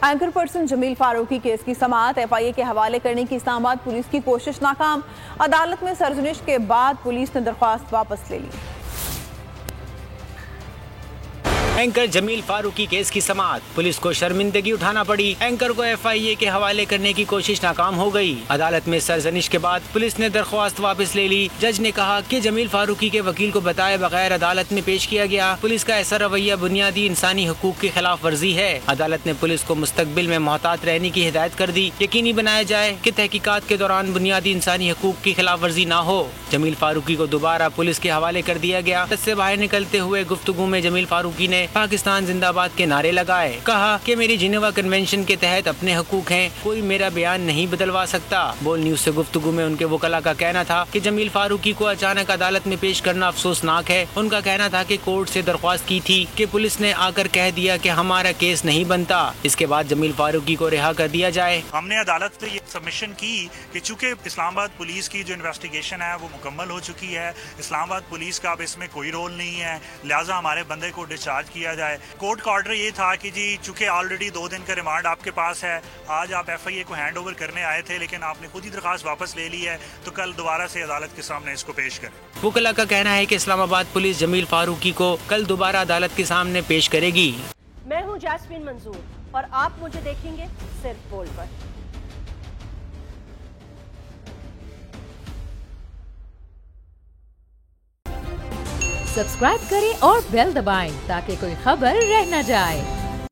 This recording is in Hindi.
एंकर पर्सन जमील फारूकी केस की समाअत FIA के हवाले करने की इस्लामाबाद पुलिस की कोशिश नाकाम। अदालत में सरजनिश के बाद पुलिस ने दरख्वास्त वापस ले ली। एंकर जमील फारूकी केस की समाअत, पुलिस को शर्मिंदगी उठाना पड़ी। एंकर को FIA के हवाले करने की कोशिश नाकाम हो गई। अदालत में सरजनिश के बाद पुलिस ने दरख्वास्त वापस ले ली। जज ने कहा कि जमील फारूकी के वकील को बताए बगैर अदालत में पेश किया गया। पुलिस का ऐसा रवैया बुनियादी इंसानी हकूक की खिलाफ वर्जी है। अदालत ने पुलिस को मुस्तकबिल में मोहतात रहने की हिदायत कर दी। यकीनी बनाया जाए कि तहकीकात के दौरान बुनियादी इंसानी हकूक की खिलाफ वर्जी न हो। जमील फारूकी को दोबारा पुलिस के हवाले कर दिया गया। से बाहर निकलते हुए गुफ्तगू में जमील फारूकी ने पाकिस्तान जिंदाबाद के नारे लगाए। कहा कि मेरी जिनेवा कन्वेंशन के तहत अपने हकूक हैं, कोई मेरा बयान नहीं बदलवा सकता। बोल न्यूज से गुफ्तगू में उनके वकला का कहना था कि जमील फारूकी को अचानक अदालत में पेश करना अफसोसनाक है। उनका कहना था कि कोर्ट से दरख्वास्त की थी कि पुलिस ने आकर कह दिया कि हमारा केस नहीं बनता। इसके बाद जमील फारूकी को रिहा कर दिया जाए। हमने अदालत से ये सबमिशन की कि चूंकि इस्लामाबाद पुलिस की जो इन्वेस्टिगेशन है वो मुकम्मल हो चुकी है, इस्लामाबाद पुलिस का अब इसमें कोई रोल नहीं है, लिहाजा हमारे बंदे को डिस्चार्ज किया जाए। कोर्ट का ऑर्डर ये था कि जी चूंकि ऑलरेडी 2 दिन का रिमांड आपके पास है, आज आप FIA को हैंड ओवर करने आए थे लेकिन आपने खुद ही दरखास्त वापस ले ली है, तो कल दोबारा से अदालत के सामने इसको पेश करें। वकला का कहना है कि इस्लामाबाद पुलिस जमील फारूकी को कल दोबारा अदालत के सामने पेश करेगी। मैं हूँ जैस्मीन मंजूर और आप मुझे देखेंगे सिर्फ बोल पर। सब्सक्राइब करें और बेल दबाएं ताकि कोई खबर रह न जाए।